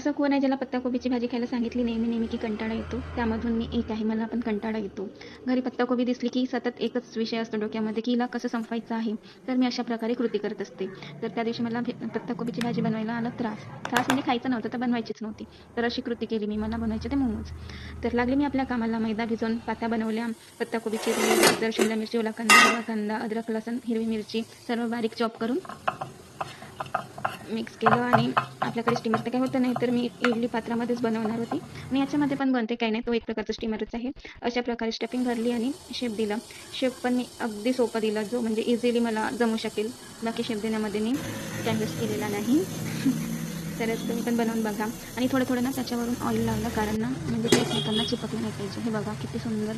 असं कोण आहे ज्याला पत्ताकोबीची भाजी खायला सांगितली नेहमी की कंटाळा येतो. त्यामधून मी एक आहे. मला पण कंटाळा येतो. घरी पत्ताकोबी दिसली की सतत एकच विषय असतो डोक्यामध्ये की हिला कसं संपवायचं आहे. तर मी अशा प्रकारे कृती करत असते. तर त्या दिवशी मला पत्ताकोबीची भाजी बनवायला आला त्रास. त्रास म्हणजे खायचं नव्हतं तर बनवायचीच नव्हती. तर अशी कृती केली मी. मला बनवायचे ते मोमोज. तर लागले मी आपल्या कामाला. मैदा भिजवून पात्या बनवल्या. पत्ताकोबी चिरली, गाजर, शिमला मिरची, ओला कांदा, हिरवा कांदा, अद्रक, लसूण, हिरवी मिरची सर्व बारीक चॉप करून मिक्स केलं आणि आपल्याकडे स्टीमर तर काही होतं नाही, तर मी इडली पात्रामध्येच बनवणार होती आणि याच्यामध्ये पण बनते काही नाही, तो एक प्रकारचा स्टीमरच आहे. अशा प्रकारे स्टफिंग भरली आणि शेप दिला. शेप पण मी अगदी सोपा दिला, जो म्हणजे इझिली मला जमू शकेल. बाकी शेप देण्यामध्ये मी टाइम वेस्ट केलेला नाही. तर तुम्ही पण बनवून बघा आणि थोडं ना त्याच्यावरून ऑइल लावलं, कारण ना म्हणजे ते एकमेकांना चिपकलं नाही पाहिजे. हे बघा किती सुंदर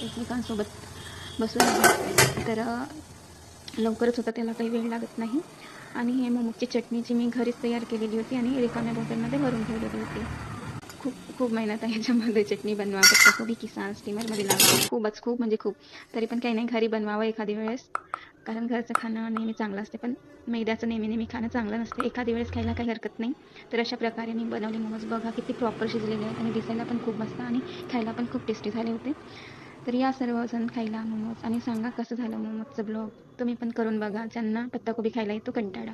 एकमेकांसोबत बसून आहे. तर लवकरच होतं, त्याला काही वेळ लागत नाही. आणि हे मोमोजची चटणी जी मी घरीच तयार केलेली होती आणि रिकाम्या बॉटलमध्ये भरून ठेवलेली होती. खूप खूप मेहनत आहे याच्यामध्ये. चटणी बनवा, पत्ताकोबी किसा, स्टीमरमध्ये लावा. खूप म्हणजे खूप. तरी पण काही नाही, घरी बनवावं एखादी वेळेस. कारण घरचं खाणं नेहमी चांगलं असते, पण मैद्याचं नेहमी खाणं चांगलं नसते. एखादी वेळेस खायला काही हरकत नाही. तर अशा प्रकारे मी बनवले मोमोज. बघा किती प्रॉपर शिजलेले आहेत आणि दिसायला पण खूप मस्त आणि खायला पण खूप टेस्टी झाले होते. तर या सर्वजण खायला मोमोज आणि सांगा कसं झालं मोमोजचं ब्लॉग. तुम्ही पण करून बघा, ज्यांना पत्ताकोबी खायला येतो कंटाळा.